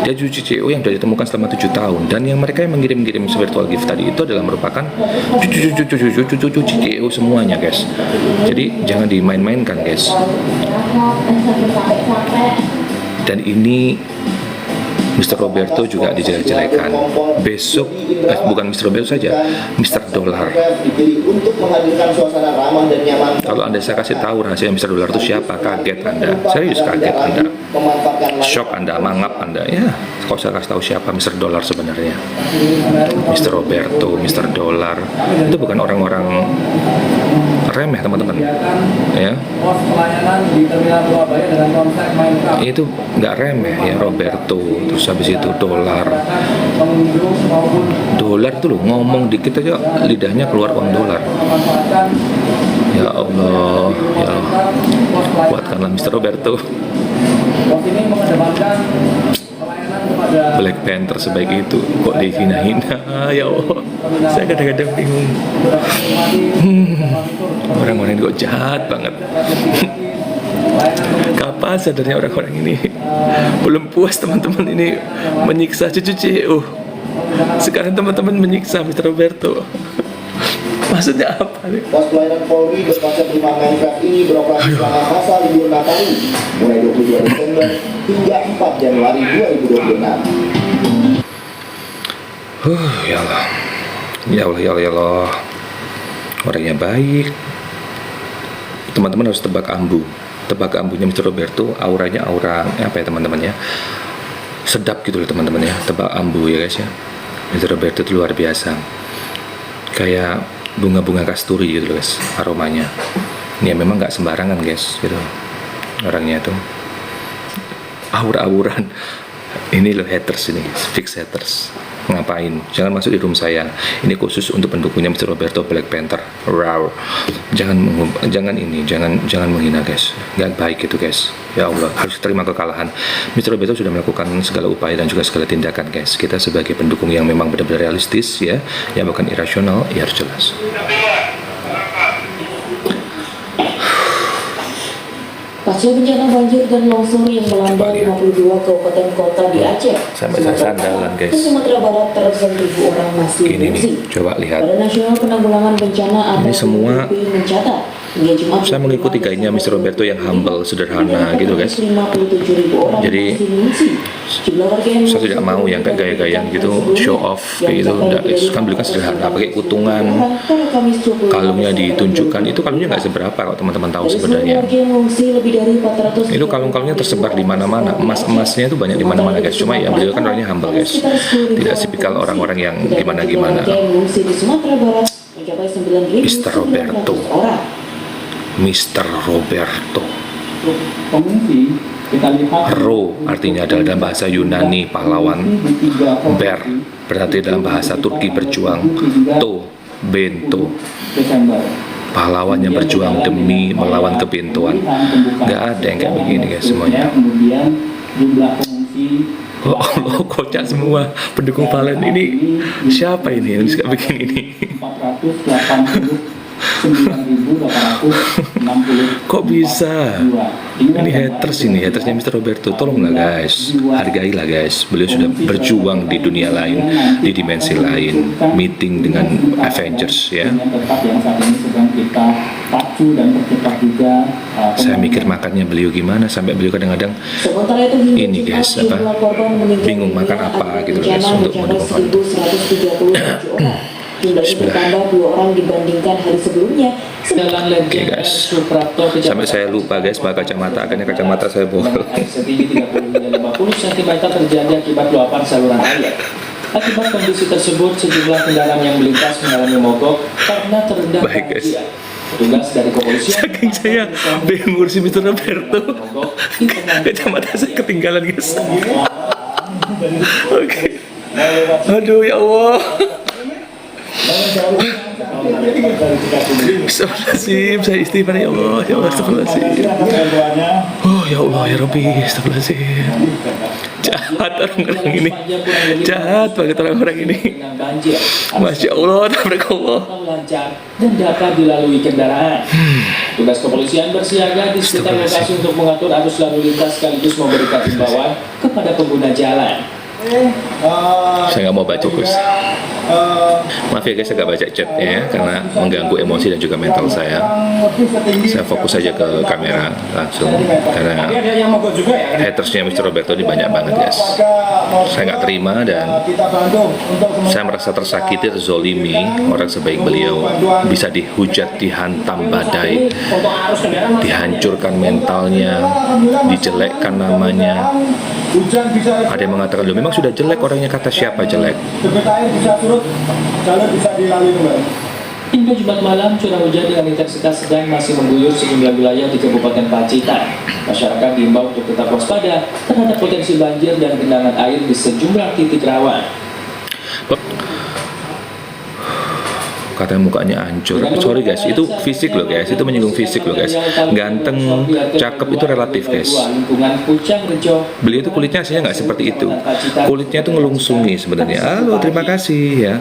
Dia cucu CEO yang sudah ditemukan selama 7 tahun, dan yang mereka yang mengirim-kirim virtual gift tadi itu adalah merupakan cucu CEO semuanya, guys. Jadi jangan dimain-mainkan, guys. Dan ini Mr. Roberto juga dijelek-jelekan. Besok, bukan Mr. Roberto saja, Mr. Dollar. Kalau Anda saya kasih tahu rahasia Mr. Dollar itu siapa, kaget Anda. Serius kaget Anda. Shock Anda, mangap Anda. Ya, kalau saya kasih tahu siapa Mr. Dollar sebenarnya. Mr. Roberto, Mr. Dollar. Itu bukan orang-orang remeh, teman-teman. Ya. Itu nggak remeh ya, Roberto. Terus habis itu Dollar tuh loh, ngomong dikit aja lidahnya keluar uang dolar. Ya Allah, ya kuatkanlah Mr. Roberto. Black Panther sebaik itu kok dihina-hina. Ya Allah, saya kadang-kadang bingung. Orang-orang ini kok jahat banget. Kapan sadarnya orang-orang ini? Belum puas teman-teman ini menyiksa cucu CEO. Sekarang teman-teman menyiksa Mr. Roberto. Maksudnya apa nih? Pos pelayanan Polri berkonsep 5 Minecraft ini beroperasi selama masa libur Natal mulai 22 Desember hingga 4 Januari 2026. Ya Allah. Ya Allah, ya Allah, ya Allah. Orangnya baik. Teman-teman harus tebak ambu. Tebak ambunya Mr. Roberto, auranya aura apa ya teman-teman ya, sedap gitu loh teman-teman ya. Tebak ambu ya guys ya. Mr. Roberto itu luar biasa, kayak bunga-bunga kasturi gitu loh guys aromanya. Ini ya memang nggak sembarangan guys gitu orangnya tuh, aur-auran. Ini loh haters, ini fix haters. Ngapain? Jangan masuk di room saya. Ini khusus untuk pendukungnya Mr. Roberto Black Panther. Raw. Jangan menghina guys. Nggak baik itu guys. Ya Allah, harus terima kekalahan. Mr. Roberto sudah melakukan segala upaya dan juga segala tindakan guys. Kita sebagai pendukung yang memang benar-benar realistis ya, yang bukan irasional, ya harus jelas. Pasca bencana banjir dan longsor yang melanda 52 kabupaten kota di Aceh, sampai sandalan guys. Sumatera Barat, ratusan ribu orang masih mengungsi. Coba lihat. Badan Nasional Penanggulangan Bencana atau ini semua mencatat saya mengikuti gayanya Mr. Roberto yang humble, sederhana gitu guys. Jadi saya tidak mau yang kayak gaya-gayaan gitu, show off kayak gitu. Kan beli kan sederhana, pakai kutungan, kalungnya ditunjukkan. Itu kalungnya nggak seberapa kalau teman-teman tahu sebenarnya. Itu kalung-kalungnya tersebar di mana-mana, emas-emasnya itu banyak di mana-mana guys. Cuma ya beliau kan orangnya humble guys, tidak tipikal orang-orang yang gimana-gimana. Mr. Roberto. Mr. Roberto. Ro artinya adalah dalam bahasa Yunani pahlawan. Ber berarti dalam bahasa Turki berjuang. To bento pahlawan yang berjuang demi melawan kebintuan. Nggak ada yang kayak begini guys semuanya. Oh Allah, kocak semua pendukung Valen ini. Siapa ini yang bisa begini ini? 9.860. Kok bisa? Ini hatersnya Mr. Roberto. Tolonglah guys, hargailah guys. Beliau sudah berjuang di dunia lain, di dimensi lain, meeting dengan Avengers ya. Saya mikir makannya beliau gimana, sampai beliau kadang-kadang ini guys bingung makan apa gitu guys untuk mendukung Jumlahnya bertambah 2 orang dibandingkan hari sebelumnya. Oke guys, sampai saya lupa guys pakai kacamata, akhirnya kacamata saya bolong. Setinggi 30 hingga 50 cm terjadi akibat luapan saluran air. Akibat kondisi tersebut, sejumlah kendaraan yang melintas mengalami mogok karena terendam banjir. Petugas dari kepolisian saking saya bingung ngurusin Mr. Roberto, kacamata saya ketinggalan guys. Oke. Aduh ya Allah. Astagfirullahaladzim, saya istighfar ya Allah, ya Allah, astagfirullahaladzim. Ya Allah ya Rabbi, astagfirullahaladzim. Jahat orang-orang ini, jahat banget orang-orang ini. Masya Allah, tabarakallah. Lancar dan dapat dilalui kendaraan. Tugas kepolisian bersiaga di sekitar lokasi untuk mengatur arus lalu lintas sekaligus memberikan himbauan kepada pengguna jalan. Saya nggak mau baca Gus. Maaf ya guys, saya nggak baca chatnya ya, karena mengganggu emosi dan juga mental saya. Saya fokus saja ke kamera langsung, karena hatersnya Mr. Roberto ini banyak banget guys. Saya nggak terima dan saya merasa tersakiti, terzolimi. Orang sebaik beliau bisa dihujat, dihantam badai, dihancurkan mentalnya, dijelekkan namanya. Ada yang mengatakan, loh memang sudah jelek orangnya, kata siapa jelek? Hingga Jumat malam, curah hujan dengan intensitas sedang masih mengguyur sejumlah wilayah di Kabupaten Pacitan. Masyarakat diimbau untuk tetap waspada terhadap potensi banjir dan genangan air di sejumlah titik rawan. Katanya mukanya hancur. Sorry guys, itu fisik loh guys, itu menyinggung fisik loh guys. Ganteng, cakep itu relatif guys. Beliau itu kulitnya aslinya nggak seperti itu. Kulitnya itu ngelungsungi sebenarnya. Halo, terima kasih ya.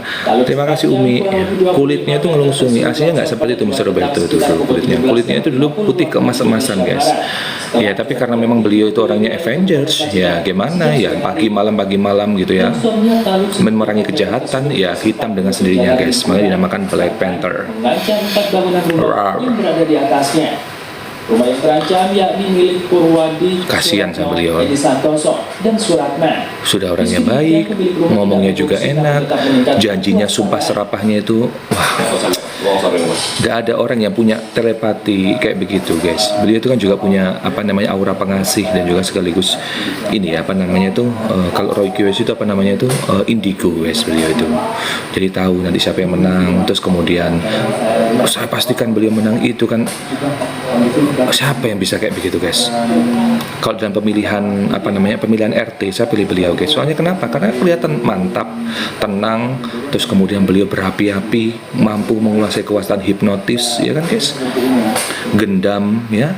Terima kasih Umi. Kulitnya itu ngelungsungi. Aslinya nggak seperti itu Mr. Roberto itu kulitnya. Kulitnya itu dulu putih keemas-emasan guys. Ya tapi karena memang beliau itu orangnya Avengers, ya gimana ya, pagi malam gitu ya, memerangi kejahatan, ya hitam dengan sendirinya guys. Makanya dinamakan Black Panther. Mengancam 4 bangunan rumah yang berada di atasnya. Rumah yang terancam yakni milik Purwadi, kasihan sama beliau. Edi Santoso dan Suratman. Sudah orangnya baik, ngomongnya juga enak, janjinya sumpah serapahnya itu, wah, gak ada orang yang punya telepati kayak begitu guys. Beliau itu kan juga punya apa namanya aura pengasih dan juga sekaligus ini apa namanya itu kalau Roy Kiwes itu apa namanya itu indigo guys beliau itu. Jadi tahu nanti siapa yang menang, terus kemudian saya pastikan beliau menang itu kan. Siapa yang bisa kayak begitu guys? Kalau dalam pemilihan apa namanya pemilihan RT saya pilih beliau guys. Soalnya kenapa? Karena kelihatan mantap, tenang, terus kemudian beliau berapi-api, mampu menguasai kekuasaan hipnotis, ya kan guys? Gendam, ya,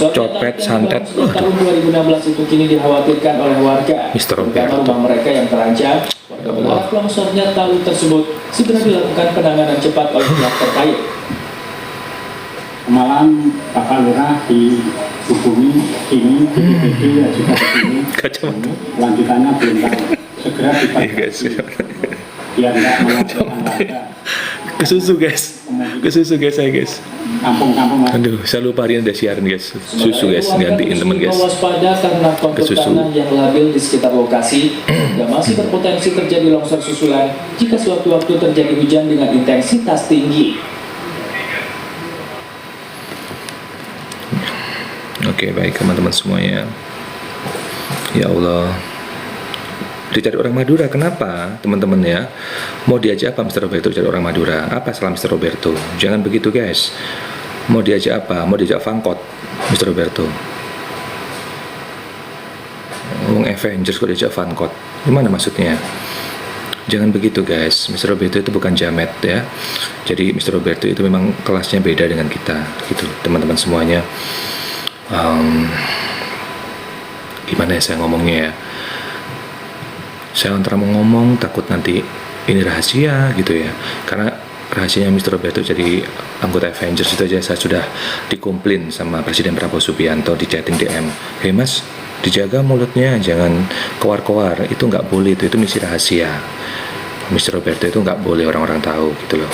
copet, santet. Tahun 2016 itu kini dikhawatirkan oleh warga. Mr. Roberto. Rumah mereka yang terancam. Warga berharap longsornya tahun tersebut segera dilakukan penanganan cepat oleh pihak terkait. Malam Bapak Lurah dihubungi ini BPBD juga begini lanjutannya belum tahu segera diperbaiki biar nggak melakukan warga kesusu guys saya guys. Kampung-kampung Aduh, saya lupa hari ini ada siaran guys. Susu guys, gantiin temen guys. Waspada karena kontur tanah yang labil di sekitar lokasi dan masih berpotensi terjadi longsor susulan jika sewaktu-waktu terjadi hujan dengan intensitas tinggi. Oke, baik teman-teman semuanya. Ya Allah, dicari orang Madura, kenapa teman-teman ya? Mau diajak apa Mr. Roberto cari orang Madura? Apa salah Mr. Roberto? Jangan begitu guys. Mau diajak apa? Mau diajak fangkot Mr. Roberto? Ngomong Avengers kok diajak fangkot? Gimana maksudnya? Jangan begitu guys. Mr. Roberto itu bukan jamet ya. Jadi Mr. Roberto itu memang kelasnya beda dengan kita gitu teman-teman semuanya. Gimana ya saya ngomongnya ya, saya antara mau ngomong takut nanti ini rahasia gitu ya, karena rahasianya Mr. Roberto jadi anggota Avengers itu aja saya sudah dikomplain sama Presiden Prabowo Subianto di chatting DM, "Hei mas, dijaga mulutnya, jangan keluar-keluar, itu nggak boleh, itu misi rahasia Mr. Roberto, itu nggak boleh orang-orang tahu gitu loh.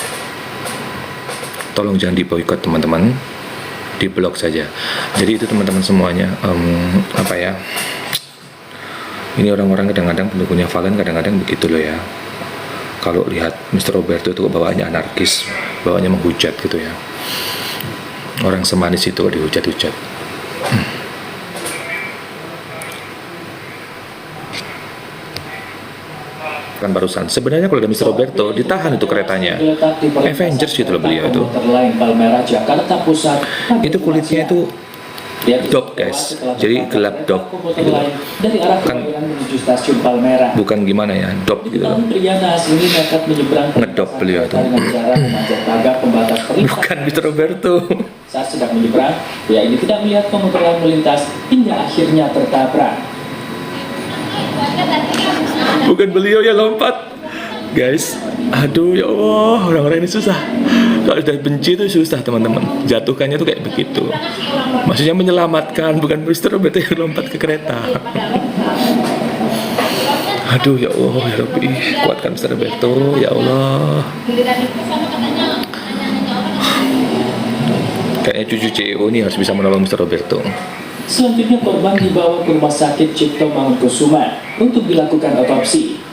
Tolong jangan diboikot teman-teman, di blog saja." Jadi itu teman-teman semuanya, apa ya, ini orang-orang kadang-kadang pendukungnya Valen kadang-kadang begitu loh ya. Kalau lihat Mr. Roberto itu bawaannya anarkis, bawaannya menghujat gitu ya. Orang semanis itu dihujat-hujat. Kan barusan sebenarnya kalau ada Mr. Roberto ditahan itu keretanya. Avengers gitu loh beliau itu. Itu kulitnya itu Dop, guys. Jadi gelap dop. Komuter lain dari arah Kan- Kebayoran menuju stasiun Palmerah. Bukan gimana ya, dop gitu loh. Diketahui pria naas ini nekat menyeberang Ngedop beliau itu. dengan cara memanjat pagar pembatas perlintasan. Bukan Mr. Roberto. Saat sedang menyeberang, pria ini tidak melihat komuter lain melintas hingga akhirnya tertabrak. Bukan beliau yang lompat. Guys, aduh ya Allah, orang-orang ini susah. Kalau sudah benci itu susah teman-teman. Jatuhkannya tuh kayak begitu. Maksudnya menyelamatkan, bukan Mr. Roberto yang lompat ke kereta. Aduh ya Allah, ya Rabbi, kuatkan Mr. Roberto, ya Allah. Kayaknya cucu CEO ini harus bisa menolong Mr. Roberto. Selanjutnya korban dibawa ke rumah sakit Cipto Mangunkusumo untuk dilakukan otopsi.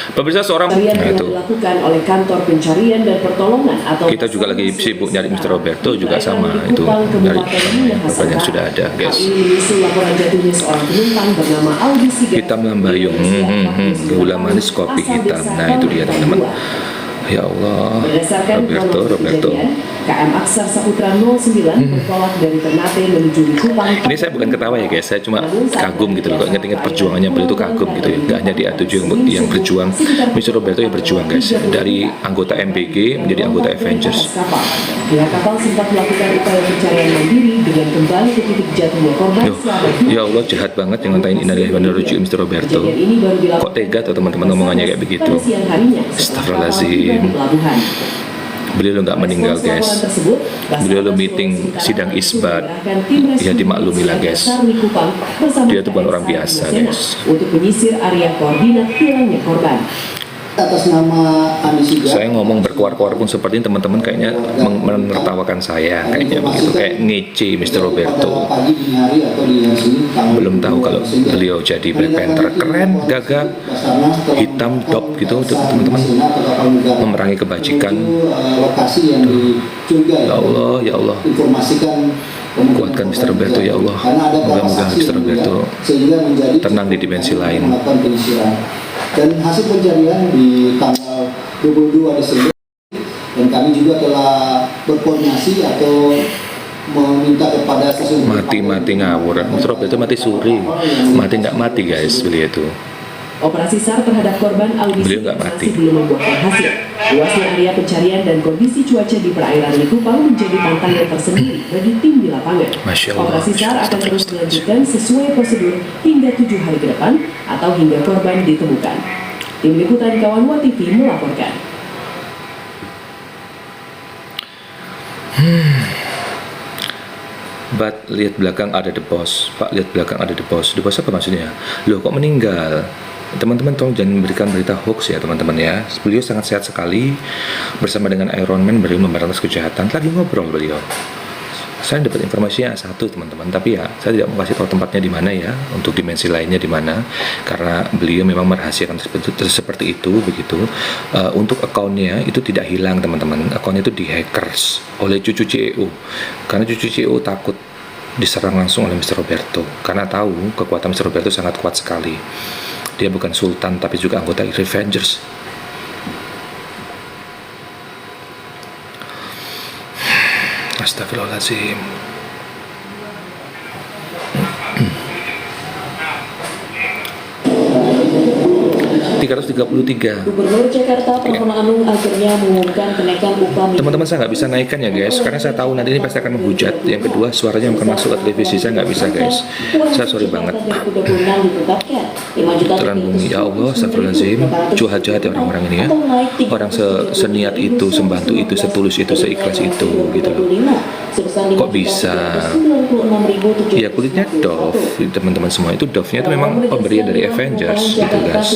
Pemirsa seorang, Pencarian nah yang itu dilakukan oleh kantor pencarian dan pertolongan atau kita juga lagi sibuk nyari Mr. Roberto juga sama Perairan di itu Kupang, dari Kabupaten Minahasa korban yang Utara. sudah ada, Hal guys. ini menyusul laporan jatuhnya seorang penumpang bernama Aldi Sigar. Hitam lambayung, gula manis kopi hitam. Nah itu dia teman-teman. Ya Allah, Berdasarkan Roberto, kronologi Roberto. kejadian, KM Aksar Saputra 09 bertolak dari Ternate menuju Likupang. Ini saya bukan ketawa ya guys, saya cuma kagum gitu loh. Kok inget-inget perjuangannya beliau itu kagum gitu ya. Gak hanya di A7 yang berjuang, Mr. Roberto yang berjuang guys. Dari anggota MBG menjadi anggota Avengers. Pihak kapal sempat melakukan upaya pencarian mandiri dengan kembali ke titik jatuhnya korban Duh, selama ya Allah jahat banget yang ngatain innalillahi wa inna ilaihi raji'un Mr. Roberto. Kejadian ini baru dilakukan Kok tega tuh teman-teman ngomongannya kayak begitu. pada siang harinya setelah Astagfirullahaladzim. kapal tiba di pelabuhan. Beliau lo nggak meninggal Respons guys. laporan tersebut, Beliau lo Basarnas meeting Sulawesi sidang Utara isbat. mengerahkan tim Ya rescue dimaklumi lah guys. Basar Likupang bersama Dia tuh bukan orang KSA biasa, Indonesia guys. untuk menyisir area koordinat hilangnya korban. Atas nama Andi Sigar. Saya ngomong berkuar-kuar pun seperti ini teman-teman kayaknya menertawakan saya kayaknya begitu, kayak ngece Mr. Roberto. Pagi, dini hari atau di sini, tanggal Belum tahu kalau 29 beliau jadi Black Panther, keren, gagah, hitam, top gitu teman-teman, memerangi kebajikan. Lokasi yang dicurigai. Ya Allah, ya Allah. Informasikan Kuatkan Mr. Roberto, ya Allah. Moga-moga Mr. Roberto tenang di dimensi lain. Melakukan penyisiran. Dan hasil pencarian di tanggal 22 Desember dan kami juga telah berkoordinasi atau meminta kepada stasiun Mati ngawur, Mr. Roberto mati suri, mati nggak mati guys beliau itu. Operasi SAR terhadap korban Aldi Beliau nggak Sigar mati. masih belum membuahkan hasil. Luasnya area pencarian dan kondisi cuaca di perairan Likupang menjadi tantangan tersendiri bagi tim di lapangan. Masya Allah. Operasi SAR akan terus dilanjutkan sesuai prosedur hingga 7 hari ke depan atau hingga korban ditemukan. Tim Liputan Kawanwa TV melaporkan. But lihat belakang ada the boss. Pak, lihat belakang ada the boss. The boss apa maksudnya? Loh kok meninggal? Teman-teman tolong jangan memberikan berita hoax ya teman-teman ya. Beliau sangat sehat sekali. Bersama dengan Iron Man beliau memberantas kejahatan. Lagi ngobrol beliau. Saya dapat informasinya satu teman-teman, tapi ya saya tidak mau kasih tahu tempatnya di mana ya, untuk dimensi lainnya di mana, karena beliau memang merahasiakan seperti itu begitu. Untuk akunnya itu tidak hilang teman-teman, akunnya itu di-hackers oleh cucu CEO, karena cucu CEO takut diserang langsung oleh Mr. Roberto, karena tahu kekuatan Mr. Roberto sangat kuat sekali. Dia bukan sultan tapi juga anggota Avengers. Astagfirullahaladzim. Gubernur Jakarta Pramono Anung akhirnya mengumumkan kenaikan upah minimum. Teman-teman saya nggak bisa naikkan ya guys, karena saya tahu nanti ini pasti akan menghujat. Yang kedua suaranya akan masuk ke televisi, saya nggak bisa guys. Saya sorry banget. Telan bumi, ya Allah, astagfirullahaladzim. Jahat-jahat ya orang-orang ini ya. Orang seniat itu, sembantu itu, setulus itu, seikhlas itu gitu loh. Kok bisa? Ya kulitnya Dove, teman-teman semua itu Dove-nya itu memang pemberian dari Avengers gitu guys.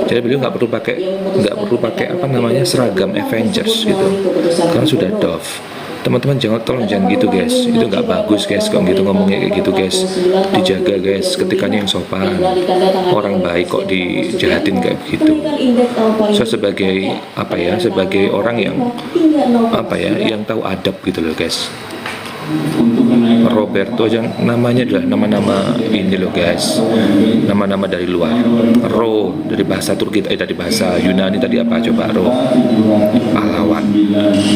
Jadi beliau nggak perlu pakai apa namanya seragam Avengers gitu, karena sudah Dove. Teman-teman tolong jangan gitu guys, itu nggak bagus guys kalau gitu ngomongnya kayak gitu guys. Dijaga guys, ketikanya yang sopan. Orang baik kok dijahatin kayak begitu. Saya sebagai sebagai orang yang yang tahu adab gitu loh guys. Roberto aja namanya adalah nama-nama ini loh guys, nama-nama dari luar. Ro dari bahasa Turki, dari bahasa Yunani tadi apa coba? Ro, pahlawan.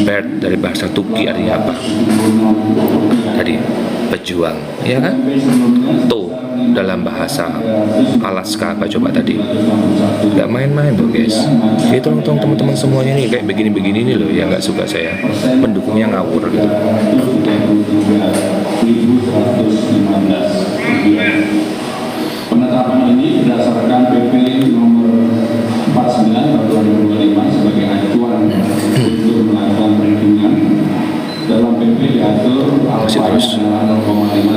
Bert dari bahasa Turki artinya apa? Tadi pejuang, ya kan? To dalam bahasa Alaska apa coba tadi? Nggak main-main loh guys. Jadi tolong teman-teman semuanya nih kayak begini-begini nih loh yang nggak suka saya, pendukungnya ngawur gitu. Penetapan ini berdasarkan PP nomor 49 tahun 2025 sebagai acuan untuk melakukan perhitungan. Dalam PP diatur alfa adalah 0,5